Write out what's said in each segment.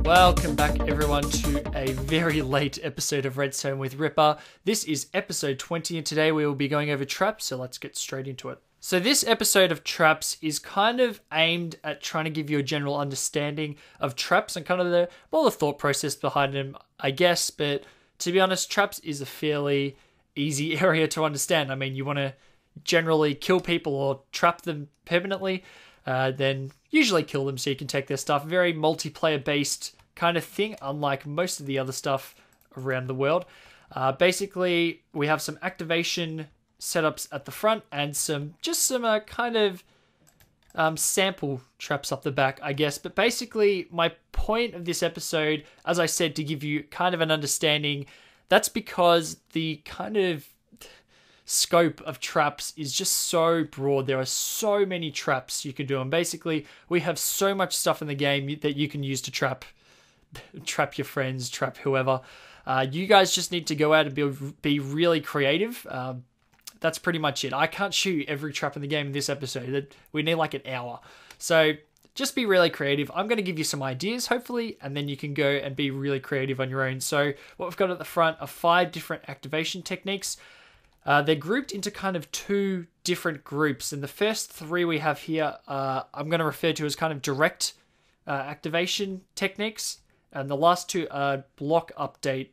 Welcome back everyone to a very late episode of Redstone with Ripper. This is episode 20 and today we will be going over traps, so let's get straight into it. So this episode of traps is kind of aimed at trying to give you a general understanding of traps and kind of the thought process behind them, I guess. But to be honest, traps is a fairly easy area to understand. I mean, you want to generally kill people or trap them permanently, then usually kill them so you can take their stuff. Very multiplayer based kind of thing, unlike most of the other stuff around the world. Basically, we have some activation setups at the front and some kind of sample traps up the back, I guess. But basically, my point of this episode, as I said, to give you kind of an understanding, that's because the kind of scope of traps is just so broad. There are so many traps you can do, and basically we have so much stuff in the game that you can use to trap your friends, trap whoever. You guys just need to go out and be really creative. That's pretty much it. I can't show you every trap in the game in this episode. We need like an hour. So just be really creative. I'm going to give you some ideas, hopefully, and then you can go and be really creative on your own. So what we've got at the front are 5 different activation techniques. They're grouped into kind of 2 different groups. And the first 3 we have here, I'm going to refer to as kind of direct activation techniques. And the last 2 are block update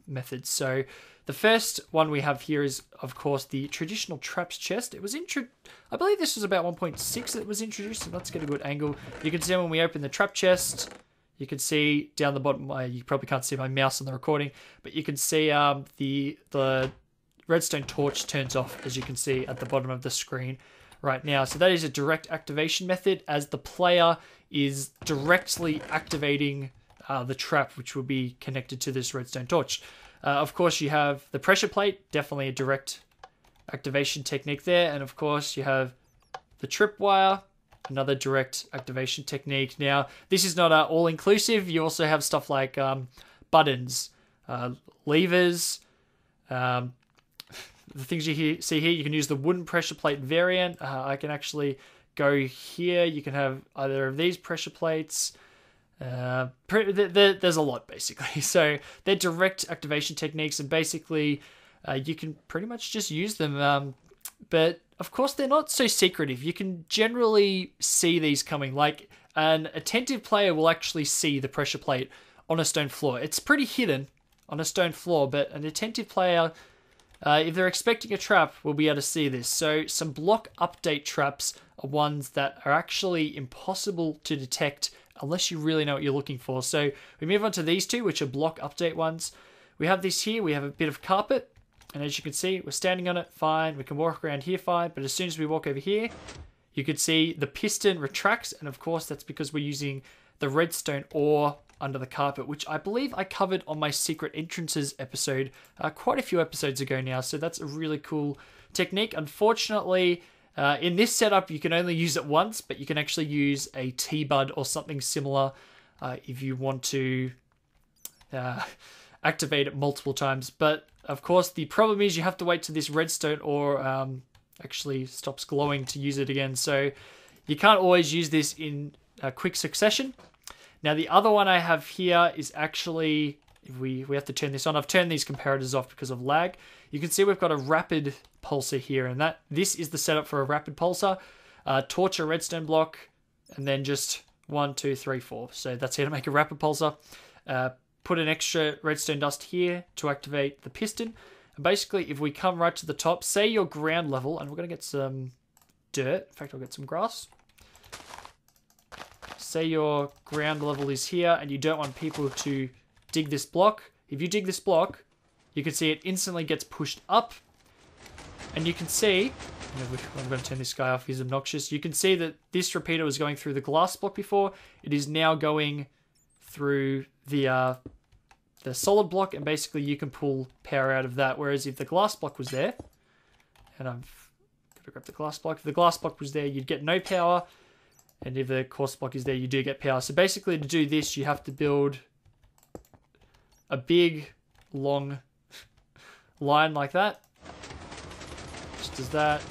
methods. So the first one we have here is, of course, the traditional traps chest. It was I believe this was about 1.6 that was introduced. So let's get a good angle. You can see when we open the trap chest, you can see down the bottom. You probably can't see my mouse on the recording, but you can see the redstone torch turns off, as you can see at the bottom of the screen right now. So that is a direct activation method, as the player is directly activating the trap, which will be connected to this redstone torch. Of course, you have the pressure plate, definitely a direct activation technique there. And of course, you have the tripwire, another direct activation technique. Now, this is not all-inclusive. You also have stuff like buttons, levers, the things you see here. You can use the wooden pressure plate variant. I can actually go here. You can have either of these pressure plates. There's a lot, basically. So they're direct activation techniques, and basically you can pretty much just use them. But of course, they're not so secretive. You can generally see these coming. Like, an attentive player will actually see the pressure plate on a stone floor. It's pretty hidden on a stone floor, but an attentive player, if they're expecting a trap, will be able to see this. So some block update traps are ones that are actually impossible to detect unless you really know what you're looking for. So we move on to these 2, which are block update ones. We have this here. We have a bit of carpet, and as you can see, we're standing on it, fine. We can walk around here, fine. But as soon as we walk over here, you can see the piston retracts, and of course that's because we're using the redstone ore under the carpet, which I believe I covered on my secret entrances episode quite a few episodes ago now. So that's a really cool technique. Unfortunately, in this setup, you can only use it once, but you can actually use a T-bud or something similar if you want to activate it multiple times. But of course, the problem is you have to wait till this redstone ore actually stops glowing to use it again. So you can't always use this in quick succession. Now, the other one I have here is actually, if we have to turn this on. I've turned these comparators off because of lag. You can see we've got a rapid pulsar here, and this is the setup for a rapid pulsar. Torch a redstone block, and then just 1, 2, 3, 4. So that's how to make a rapid pulsar. Put an extra redstone dust here to activate the piston. And basically, if we come right to the top, say your ground level, and we're going to get some dirt. In fact, I'll get some grass. Say your ground level is here, and you don't want people to dig this block. If you dig this block, you can see it instantly gets pushed up, and you can see, I'm going to turn this guy off, he's obnoxious. You can see that this repeater was going through the glass block before. It is now going through the solid block, and basically you can pull power out of that. Whereas if the glass block was there, and I've got to grab the glass block, if the glass block was there, you'd get no power, and if the quartz block is there, you do get power. So basically, to do this, you have to build a big, long line like that. Just does that.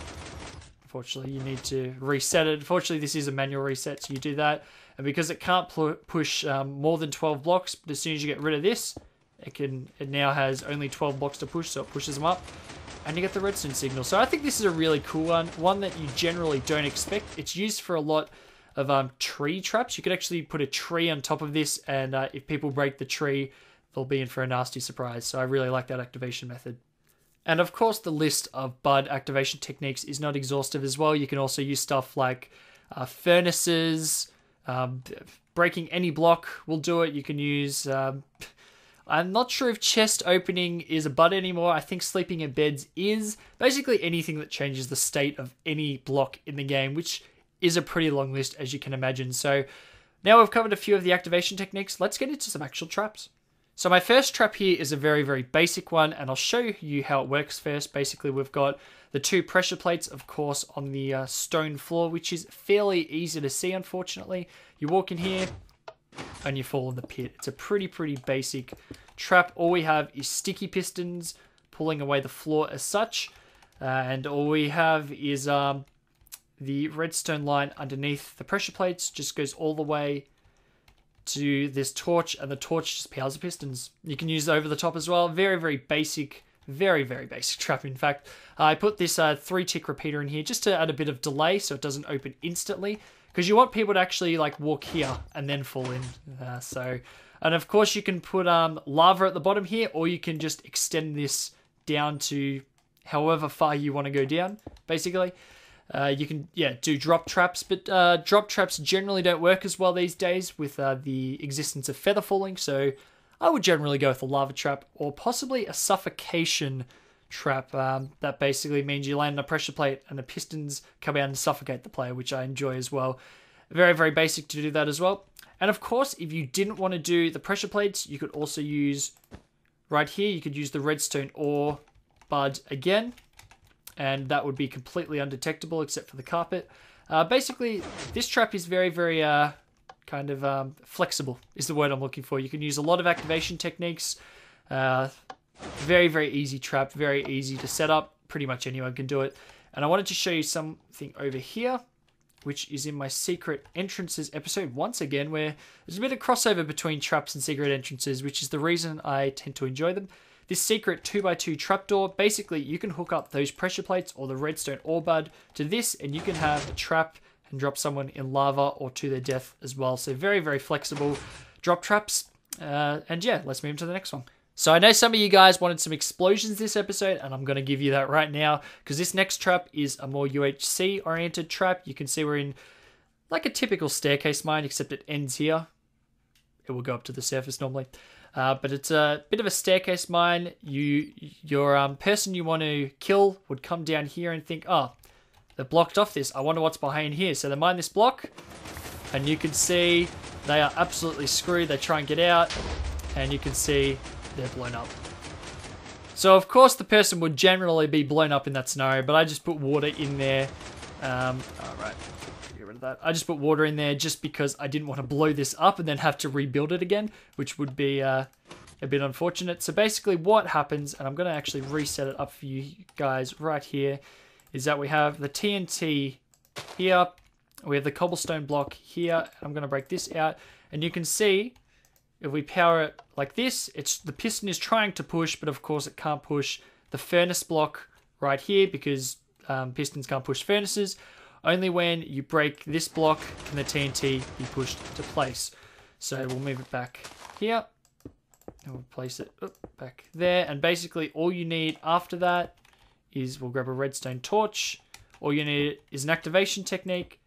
unfortunately, you need to reset it. Unfortunately, this is a manual reset, so you do that. And because it can't push more than 12 blocks, but as soon as you get rid of this, it now has only 12 blocks to push, so it pushes them up. And you get the redstone signal. So I think this is a really cool one that you generally don't expect. It's used for a lot of tree traps. You could actually put a tree on top of this, and if people break the tree, they'll be in for a nasty surprise. So I really like that activation method. And of course, the list of bud activation techniques is not exhaustive as well. You can also use stuff like furnaces, breaking any block will do it. You can use... I'm not sure if chest opening is a bud anymore. I think sleeping in beds is. Basically anything that changes the state of any block in the game, which is a pretty long list, as you can imagine. So now we've covered a few of the activation techniques. Let's get into some actual traps. So my first trap here is a very, very basic one, and I'll show you how it works first. Basically, we've got the 2 pressure plates, of course, on the stone floor, which is fairly easy to see, unfortunately. You walk in here, and you fall in the pit. It's a pretty basic trap. All we have is sticky pistons pulling away the floor as such, and all we have is the redstone line underneath the pressure plates just goes all the way to this torch, and the torch just powers the pistons. You can use it over the top as well. Very basic, very basic trap. In fact, I put this 3-tick repeater in here just to add a bit of delay so it doesn't open instantly, because you want people to actually like walk here and then fall in. And of course you can put lava at the bottom here, or you can just extend this down to however far you want to go down, basically. You can, do drop traps, but drop traps generally don't work as well these days with the existence of feather falling, so I would generally go with a lava trap or possibly a suffocation trap. That basically means you land on a pressure plate and the pistons come out and suffocate the player, which I enjoy as well. Very basic to do that as well. And of course, if you didn't want to do the pressure plates, you could also use, right here, you could use the redstone ore bud again, and that would be completely undetectable except for the carpet. Basically, this trap is very flexible is the word I'm looking for. You can use a lot of activation techniques. Very easy trap, very easy to set up. Pretty much anyone can do it. And I wanted to show you something over here, which is in my secret entrances episode once again, where there's a bit of crossover between traps and secret entrances, which is the reason I tend to enjoy them. This secret 2x2 trapdoor, basically you can hook up those pressure plates or the redstone ore bud to this, and you can have a trap and drop someone in lava or to their death as well. So very flexible drop traps. And yeah, let's move to the next one. So I know some of you guys wanted some explosions this episode, and I'm going to give you that right now, because this next trap is a more UHC oriented trap. You can see we're in like a typical staircase mine, except it ends here. It will go up to the surface normally. But it's a bit of a staircase mine. Your person you want to kill would come down here and think, oh, they've blocked off this. I wonder what's behind here. So they mine this block, and you can see they are absolutely screwed. They try and get out, and you can see they're blown up. So of course the person would generally be blown up in that scenario, but I just put water in there. Alright, get rid of that. I just put water in there just because I didn't want to blow this up and then have to rebuild it again, which would be a bit unfortunate. So basically what happens, and I'm going to actually reset it up for you guys right here, is that we have the TNT here, we have the cobblestone block here. I'm going to break this out, and you can see if we power it like this, the piston is trying to push, but of course it can't push the furnace block right here, because pistons can't push furnaces. Only when you break this block can the TNT be pushed to place. So we'll move it back here, and we'll place it back there. And basically all you need after that is, we'll grab a redstone torch. All you need is an activation technique.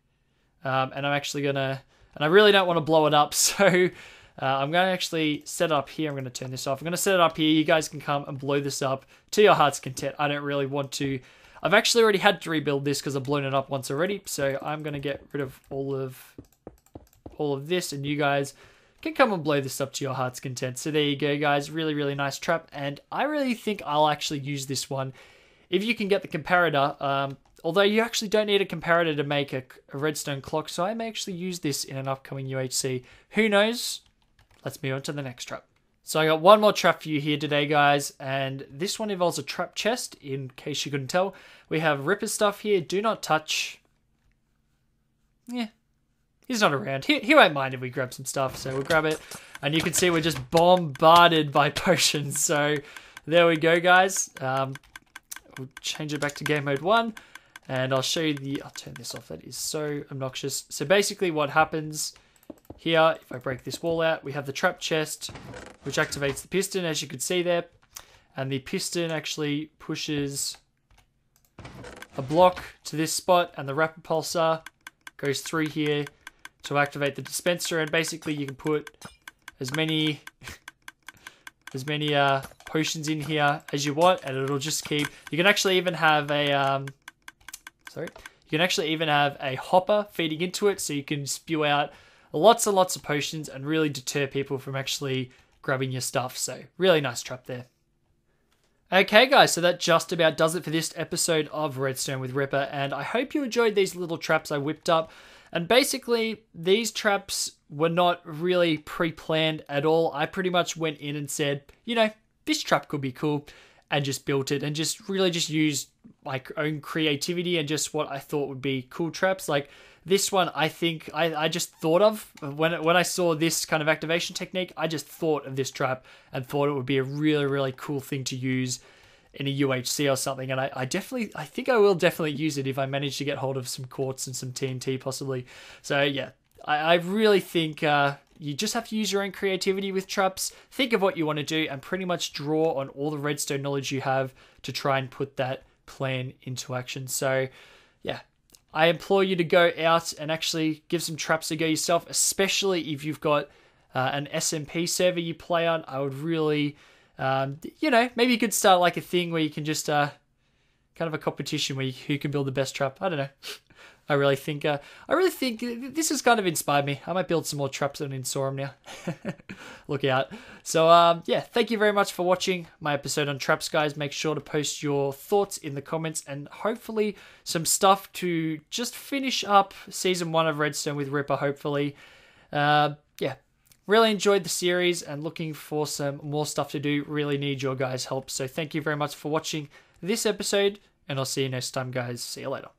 And I'm actually gonna, and I really don't want to blow it up, so I'm going to actually set it up here. I'm going to turn this off. I'm going to set it up here. You guys can come and blow this up to your heart's content. I don't really want to. I've actually already had to rebuild this because I've blown it up once already. So I'm going to get rid of all of this, and you guys can come and blow this up to your heart's content. So there you go, guys. Really nice trap. And I really think I'll actually use this one if you can get the comparator. Although you actually don't need a comparator to make a redstone clock. So I may actually use this in an upcoming UHC. Who knows? Let's move on to the next trap. So I got one more trap for you here today, guys, and this one involves a trap chest, in case you couldn't tell. We have Ripper stuff here. Do not touch. Yeah, he's not around. He won't mind if we grab some stuff, so we'll grab it. And you can see we're just bombarded by potions. So there we go, guys. We'll change it back to game mode 1. And I'll show you I'll turn this off. That is so obnoxious. So basically what happens here, if I break this wall out, we have the trap chest, which activates the piston, as you can see there. And the piston actually pushes a block to this spot, and the rapid pulsar goes through here to activate the dispenser. And basically you can put as many potions in here as you want, and it'll just keep. You can actually even have a you can actually even have a hopper feeding into it, so you can spew out lots and lots of potions and really deter people from actually grabbing your stuff. So really nice trap there. Okay, guys, so that just about does it for this episode of Redstone with Ripper, and I hope you enjoyed these little traps I whipped up. And basically, these traps were not really pre-planned at all. I pretty much went in and said, you know, this trap could be cool, and just built it, and just really just used my own creativity and just what I thought would be cool traps. Like this one, I think I just thought of when I saw this kind of activation technique. I just thought of this trap and thought it would be a really, really cool thing to use in a UHC or something. And I think I will definitely use it if I manage to get hold of some quartz and some TNT possibly. So yeah, I really think you just have to use your own creativity with traps. Think of what you want to do and pretty much draw on all the redstone knowledge you have to try and put that plan into action. So yeah, I implore you to go out and actually give some traps a go yourself, especially if you've got an SMP server you play on. I would really, you know, maybe you could start like a thing where you can just kind of a competition where who can build the best trap. I don't know. I really think this has kind of inspired me. I might build some more traps on Insorum now. Look out. So yeah, thank you very much for watching my episode on traps, guys. Make sure to post your thoughts in the comments, and hopefully some stuff to just finish up season 1 of Redstone with Ripper, hopefully. Yeah, really enjoyed the series and looking for some more stuff to do. Really need your guys' help. So thank you very much for watching this episode, and I'll see you next time, guys. See you later.